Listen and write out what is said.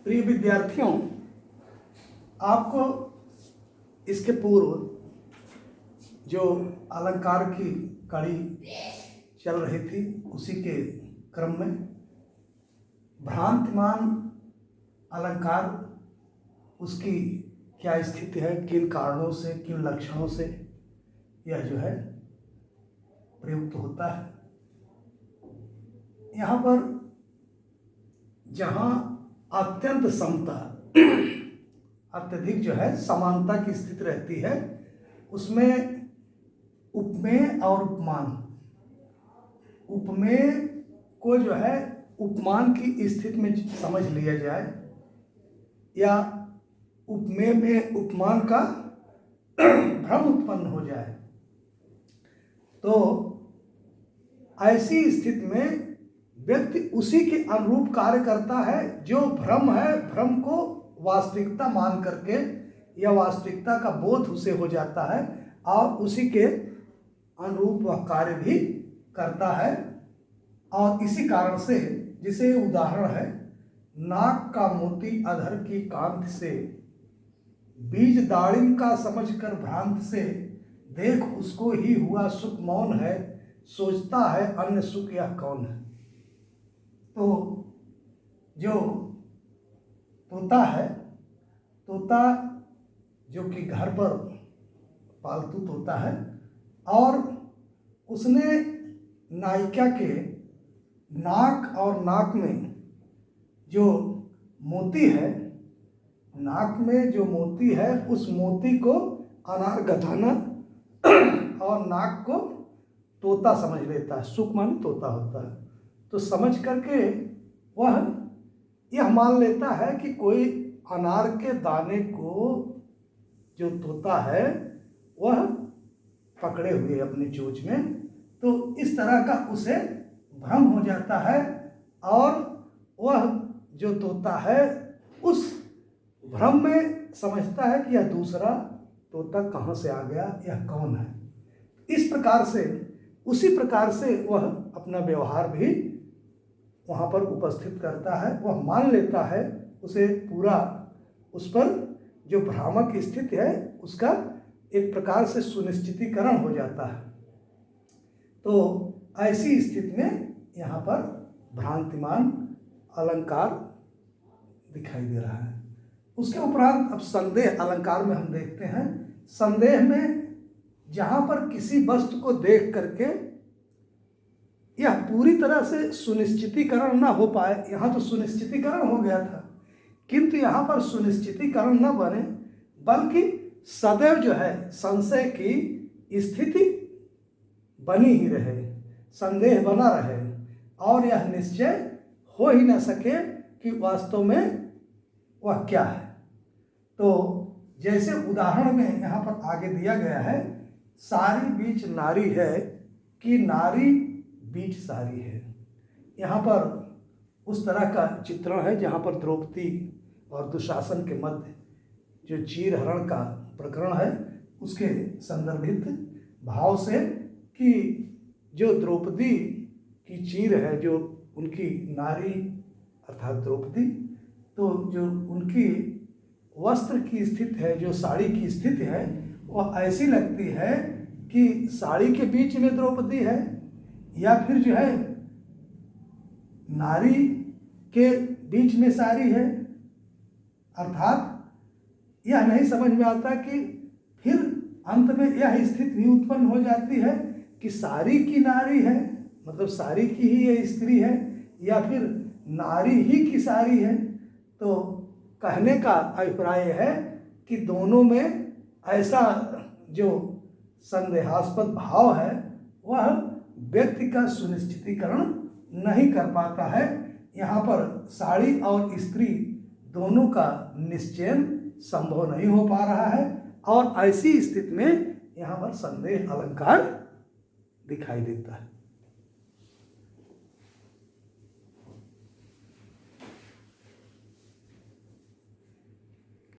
प्रिय विद्यार्थियों, आपको इसके पूर्व जो अलंकार की कड़ी चल रही थी उसी के क्रम में भ्रांतिमान अलंकार, उसकी क्या स्थिति है, किन कारणों से, किन लक्षणों से यह जो है प्रयुक्त होता है। यहाँ पर जहाँ अत्यंत समता, अत्यधिक जो है समानता की स्थिति रहती है, उसमें उपमेय और उपमान, उपमेय को जो है उपमान की स्थिति में समझ लिया जाए या उपमेय में उपमान का भ्रम उत्पन्न हो जाए, तो ऐसी स्थिति में व्यक्ति उसी के अनुरूप कार्य करता है। जो भ्रम है, भ्रम को वास्तविकता मान करके या वास्तविकता का बोध उसे हो जाता है और उसी के अनुरूप वह कार्य भी करता है। और इसी कारण से, जिसे उदाहरण है, नाक का मोती अधर की कांत से, बीज दाड़िम का समझकर भ्रांत से, देख उसको ही हुआ सुख मौन है, सोचता है अन्य सुख यह कौन है। तो जो तोता है, तोता जो कि घर पर पालतू तोता है, और उसने नायिका के नाक और नाक में जो मोती है, नाक में जो मोती है, उस मोती को अनार गथाना और नाक को तोता समझ लेता है। सुख माने तोता होता है, तो समझ करके वह यह मान लेता है कि कोई अनार के दाने को जो तोता है वह पकड़े हुए अपनी चोंच में। तो इस तरह का उसे भ्रम हो जाता है और वह जो तोता है उस भ्रम में समझता है कि यह दूसरा तोता कहाँ से आ गया, यह कौन है। इस प्रकार से, उसी प्रकार से वह अपना व्यवहार भी वहाँ पर उपस्थित करता है। वह मान लेता है, उसे पूरा उस पर जो भ्रामक स्थिति है उसका एक प्रकार से सुनिश्चितीकरण हो जाता है। तो ऐसी स्थिति में यहाँ पर भ्रांतिमान अलंकार दिखाई दे रहा है। उसके उपरांत अब संदेह अलंकार में हम देखते हैं। संदेह में जहाँ पर किसी वस्तु को देख करके यह पूरी तरह से सुनिश्चितीकरण न हो पाए, यहाँ तो सुनिश्चितीकरण हो गया था, किंतु यहाँ पर सुनिश्चितीकरण न बने, बल्कि सदैव जो है संशय की स्थिति बनी ही रहे, संदेह बना रहे और यह निश्चय हो ही न सके कि वास्तव में वह क्या है। तो जैसे उदाहरण में यहाँ पर आगे दिया गया है, सारी बीच नारी है कि नारी बीच सारी है। यहाँ पर उस तरह का चित्रण है जहाँ पर द्रौपदी और दुशासन के मध्य जो चीर हरण का प्रकरण है उसके संदर्भित भाव से, कि जो द्रौपदी की चीर है, जो उनकी नारी अर्थात द्रौपदी, तो जो उनकी वस्त्र की स्थिति है, जो साड़ी की स्थिति है, वह ऐसी लगती है कि साड़ी के बीच में द्रौपदी है या फिर जो है नारी के बीच में साड़ी है। अर्थात यह नहीं समझ में आता कि फिर अंत में यह स्थिति भी उत्पन्न हो जाती है कि साड़ी की नारी है, मतलब साड़ी की ही ये स्त्री है, या फिर नारी ही की साड़ी है। तो कहने का अभिप्राय है कि दोनों में ऐसा जो संदेहास्पद भाव है वह व्यक्ति का सुनिश्चितीकरण नहीं कर पाता है। यहाँ पर साड़ी और स्त्री दोनों का निश्चयन संभव नहीं हो पा रहा है और ऐसी स्थिति में यहाँ पर संदेह अलंकार दिखाई देता है।